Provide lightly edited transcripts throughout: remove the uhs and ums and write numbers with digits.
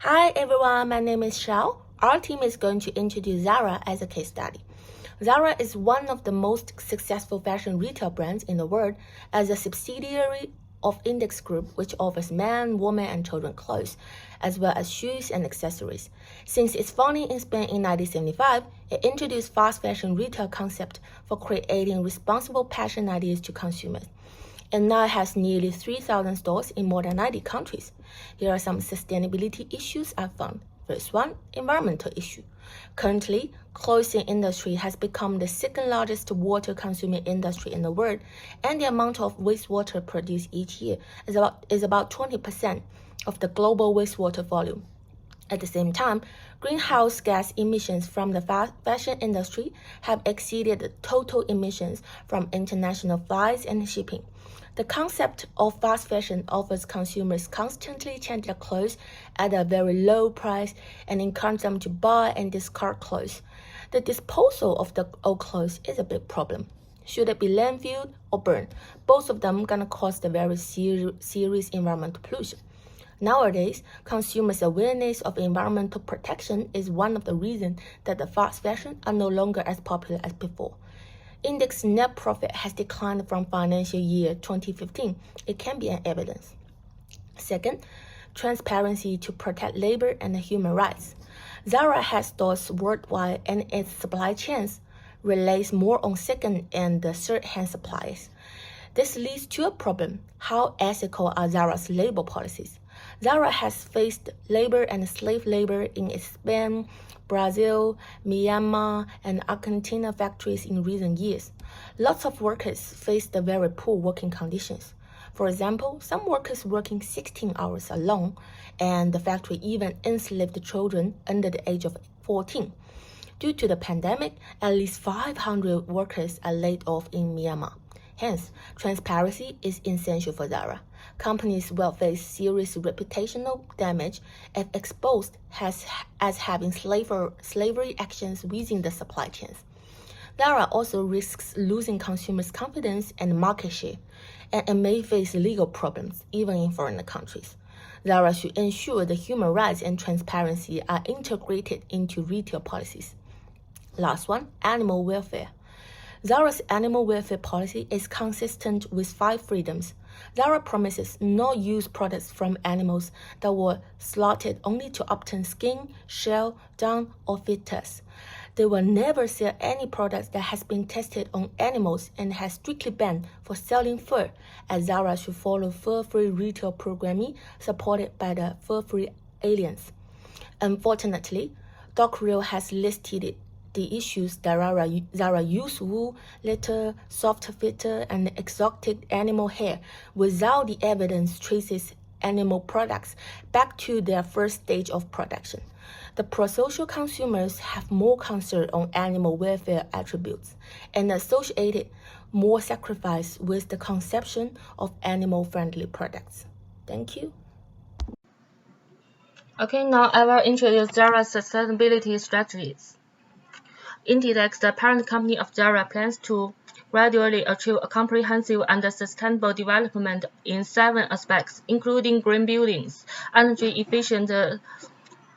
Hi everyone, my name is Xiao. Our team is going to introduce Zara as a case study. Zara is one of the most successful fashion retail brands in the world as a subsidiary of Index Group, which offers men, women, and children clothes, as well as shoes and accessories. Since its founding in Spain in 1975, it introduced fast fashion retail concept for creating responsible fashion ideas to consumers, and now it has nearly 3,000 stores in more than 90 countries. Here are some sustainability issues I found. First one, environmental issue. Currently, clothing industry has become the second largest water-consuming industry in the world, and the amount of wastewater produced each year is about 20% of the global wastewater volume. At the same time, greenhouse gas emissions from the fashion industry have exceeded the total emissions from international flights and shipping. The concept of fast fashion offers consumers constantly change their clothes at a very low price and encourages them to buy and discard clothes. The disposal of the old clothes is a big problem. Should it be landfilled or burned? Both of them gonna cause the very serious environmental pollution. Nowadays, consumers' awareness of environmental protection is one of the reasons that the fast fashion are no longer as popular as before. Index net profit has declined from financial year 2015. It can be an evidence. Second, transparency to protect labor and human rights. Zara has stores worldwide and its supply chains relies more on second and third-hand suppliers. This leads to a problem. How ethical are Zara's labor policies? Zara has faced labor and slave labor in its Spain, Brazil, Myanmar, and Argentina factories in recent years. Lots of workers face the very poor working conditions. For example, some workers working 16 hours alone, and the factory even enslaved children under the age of 14. Due to the pandemic, at least 500 workers are laid off in Myanmar. Hence, transparency is essential for Zara. Companies will face serious reputational damage if exposed as having slavery actions within the supply chains. Zara also risks losing consumers' confidence and market share, and it may face legal problems even in foreign countries. Zara should ensure that human rights and transparency are integrated into retail policies. Last one, animal welfare. Zara's animal welfare policy is consistent with 5 freedoms. Zara promises not use products from animals that were slaughtered only to obtain skin, shell, down, or fetus. They will never sell any products that has been tested on animals and has strictly banned for selling fur, as Zara should follow fur-free retail programming supported by the Fur-Free Alliance. Unfortunately, DocReal has listed the issues that Zara use wool, leather, soft fur, and exotic animal hair without the evidence traces animal products back to their first stage of production. The pro-social consumers have more concern on animal welfare attributes and associated more sacrifice with the conception of animal-friendly products. Thank you. Okay, now I will introduce Zara's sustainability strategies. Inditex, the parent company of Zara, plans to gradually achieve a comprehensive and sustainable development in 7 aspects, including green buildings, energy-efficient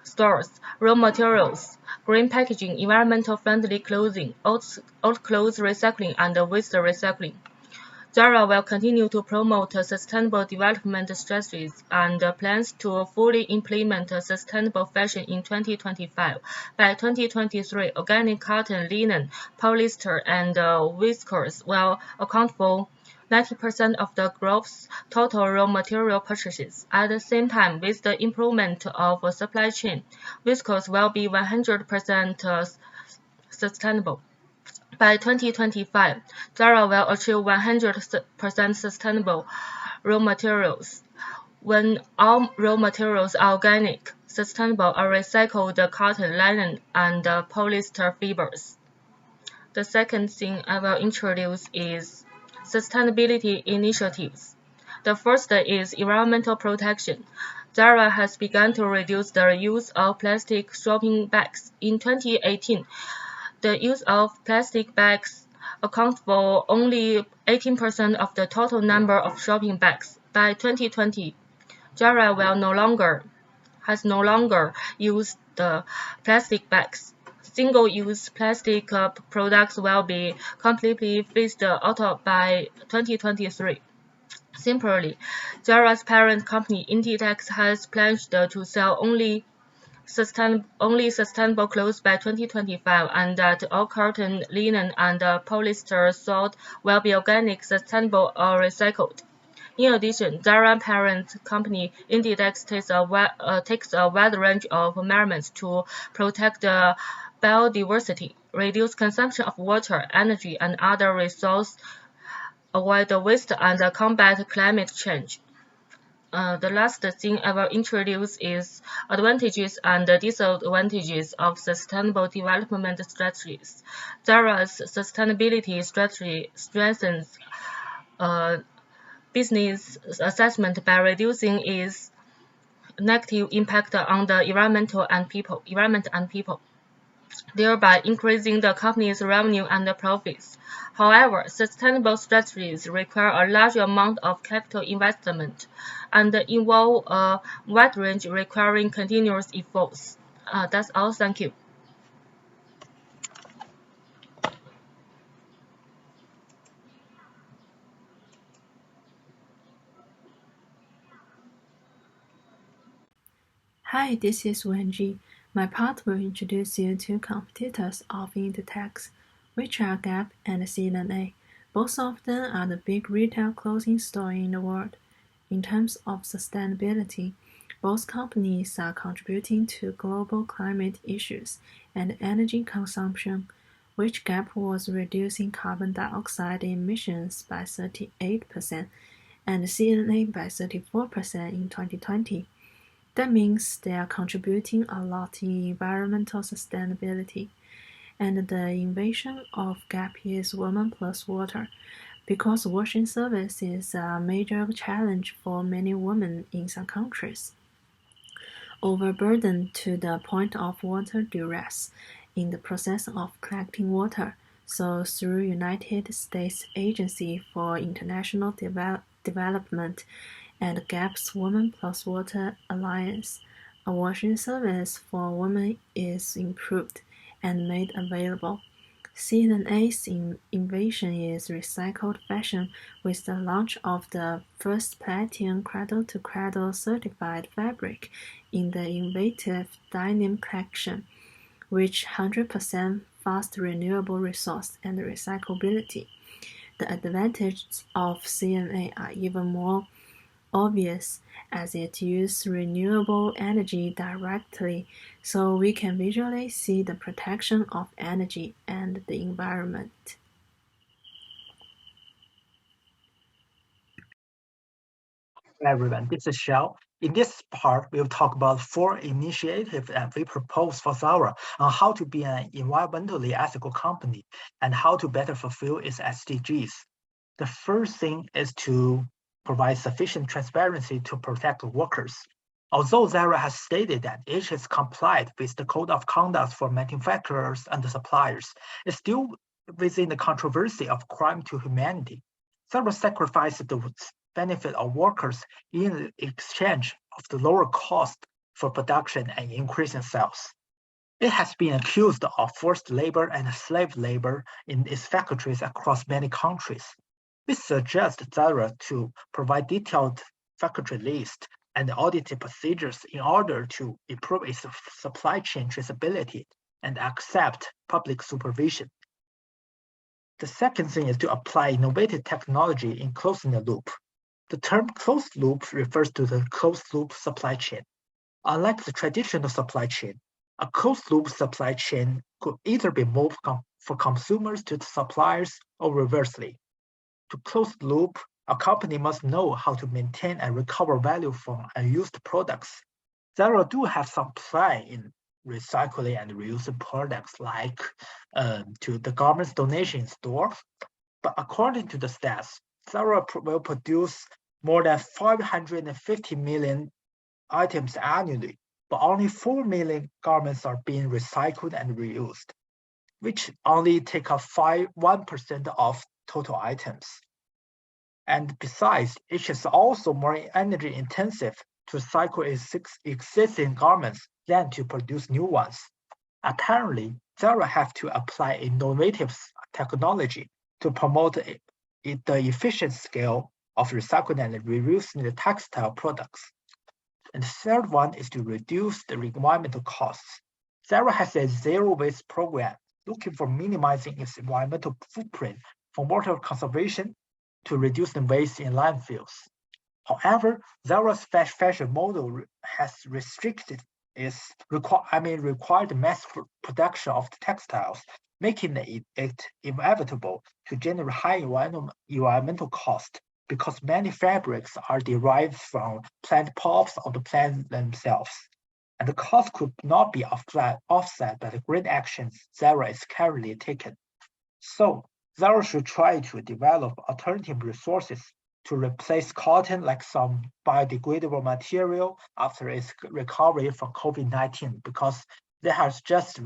stores, raw materials, green packaging, environmental-friendly clothing, old clothes recycling, and waste recycling. Zara will continue to promote sustainable development strategies and plans to fully implement sustainable fashion in 2025. By 2023, organic cotton, linen, polyester, and viscose will account for 90% of the group's total raw material purchases. At the same time, with the improvement of supply chain, viscose will be 100% sustainable. By 2025, Zara will achieve 100% sustainable raw materials. When all raw materials are organic, sustainable, or recycled cotton, linen, and polyester fibers. The second thing I will introduce is sustainability initiatives. The first is environmental protection. Zara has begun to reduce the use of plastic shopping bags. In 2018, the use of plastic bags accounts for only 18% of the total number of shopping bags. By 2020, Zara will no longer has no longer used the plastic bags. Single-use plastic products will be completely phased out by 2023. Similarly, Zara's parent company Inditex has pledged to sell only sustainable clothes by 2025, and that all cotton, linen, and polyester sold will be organic, sustainable, or recycled. In addition, Zara parent company Inditex takes a wide range of measures to protect biodiversity, reduce consumption of water, energy, and other resources, avoid waste, and combat climate change. The last thing I will introduce is advantages and disadvantages of sustainable development strategies. Zara's sustainability strategy strengthens uh, business assessment by reducing its negative impact on the environment and people, thereby increasing the company's revenue and profits. However, sustainable strategies require a large amount of capital investment and involve a wide range requiring continuous efforts. That's all. Thank you. Hi, this is Wenji. My part will introduce you to competitors of Inditex, which are Gap and C&A. Both of them are the big retail clothing store in the world. In terms of sustainability, both companies are contributing to global climate issues and energy consumption, which Gap was reducing carbon dioxide emissions by 38% and C&A by 34% in 2020. That means they are contributing a lot to environmental sustainability. And the invention of Gap is Woman Plus Water, because washing service is a major challenge for many women in some countries. Overburdened to the point of water duress in the process of collecting water. So through United States Agency for International Development and Gap's Women Plus Water Alliance, a washing service for women is improved and made available. C&A's innovation is recycled fashion with the launch of the first platinum cradle-to-cradle certified fabric in the innovative denim collection, which 100% fast renewable resource and recyclability. The advantages of C&A are even more obvious as it uses renewable energy directly, so we can visually see the protection of energy and the environment. Hi everyone, this is Xiao. In this part, we'll talk about 4 initiatives that we propose for Zara on how to be an environmentally ethical company and how to better fulfill its SDGs. The first thing is to provide sufficient transparency to protect workers. Although Zara has stated that it has complied with the code of conduct for manufacturers and suppliers, it's still within the controversy of crime to humanity. Zara sacrificed the benefit of workers in exchange of the lower cost for production and increasing sales. It has been accused of forced labor and slave labor in its factories across many countries. We suggest Zara to provide detailed factory list and audited procedures in order to improve its supply chain traceability and accept public supervision. The second thing is to apply innovative technology in closing the loop. The term closed loop refers to the closed loop supply chain. Unlike the traditional supply chain, a closed loop supply chain could either be moved for consumers to the suppliers or reversely. To close the loop, a company must know how to maintain and recover value from unused products. Zara do have some plan in recycling and reusing products like to the garments donation store, but according to the stats, Zara will produce more than 550 million items annually, but only 4 million garments are being recycled and reused, which only take up 1% of total items. And besides, it is also more energy intensive to cycle its existing garments than to produce new ones. Apparently, Zara has to apply innovative technology to promote the efficient scale of recycling and reusing the textile products. And the third one is to reduce the environmental costs. Zara has a zero-waste program looking for minimizing its environmental footprint from water conservation to reducing waste in landfills. However, Zara's fashion model has restricted required mass production of the textiles, making it inevitable to generate high environmental cost because many fabrics are derived from plant pulps of the plants themselves. And the cost could not be offset by the great actions Zara is currently taking. So, Zara should try to develop alternative resources to replace cotton like some biodegradable material after its recovery from COVID-19 because they have just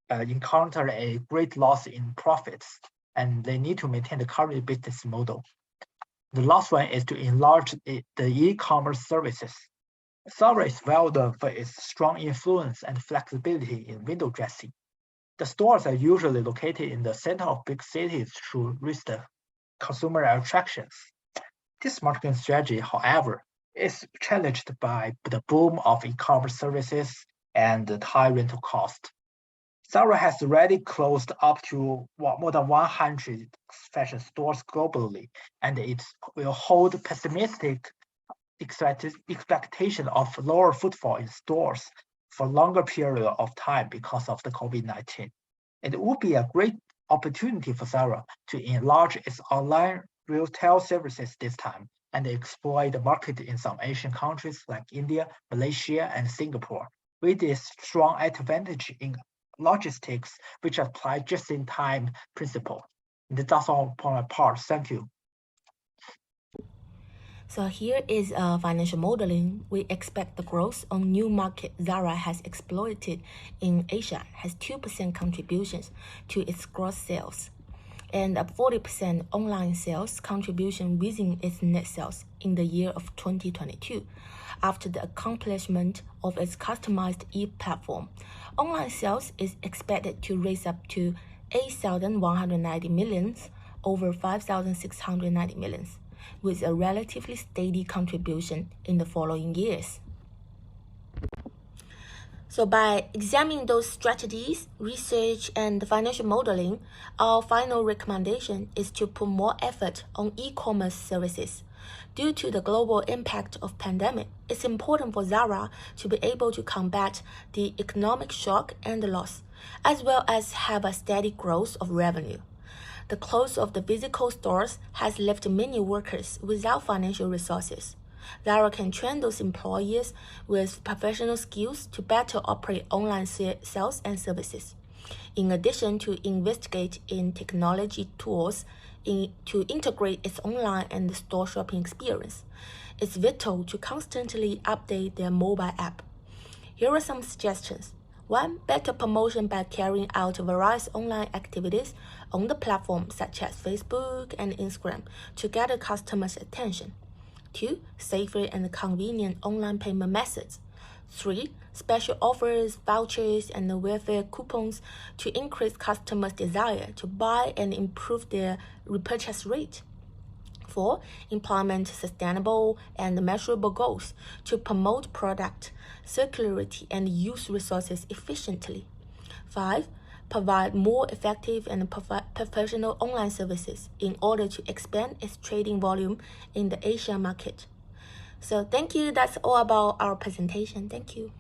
encountered a great loss in profits and they need to maintain the current business model. The last one is to enlarge the e-commerce services. Zara is well known for its strong influence and flexibility in window dressing. The stores are usually located in the center of big cities to reach the consumer attractions. This marketing strategy, however, is challenged by the boom of e-commerce services and the high rental cost. Zara has already closed up to more than 100 fashion stores globally, and it will hold pessimistic expectation of lower footfall in stores for longer period of time because of the COVID-19. It would be a great opportunity for Zara to enlarge its online retail services this time and exploit the market in some Asian countries like India, Malaysia, and Singapore, with its strong advantage in logistics, which apply just-in-time principle. That's all for my part. Thank you. So here is financial modeling. We expect the growth on new market Zara has exploited in Asia has 2% contributions to its gross sales and a 40% online sales contribution within its net sales in the year of 2022. After the accomplishment of its customized e-platform, online sales is expected to raise up to 8,190 millions over 5,690 millions, with a relatively steady contribution in the following years. So by examining those strategies, research, and financial modeling, our final recommendation is to put more effort on e-commerce services. Due to the global impact of pandemic, it's important for Zara to be able to combat the economic shock and the loss, as well as have a steady growth of revenue. The close of the physical stores has left many workers without financial resources. Zara can train those employees with professional skills to better operate online sales and services. In addition to investigate in technology tools to integrate its online and store shopping experience, it's vital to constantly update their mobile app. Here are some suggestions. 1. Better promotion by carrying out various online activities on the platform such as Facebook and Instagram to gather customers' attention. 2. Safer and convenient online payment methods. 3. Special offers, vouchers, and welfare coupons to increase customers' desire to buy and improve their repurchase rate. 4. Implement sustainable and measurable goals to promote product circularity and use resources efficiently. 5. Provide more effective and professional online services in order to expand its trading volume in the Asian market. So thank you. That's all about our presentation. Thank you.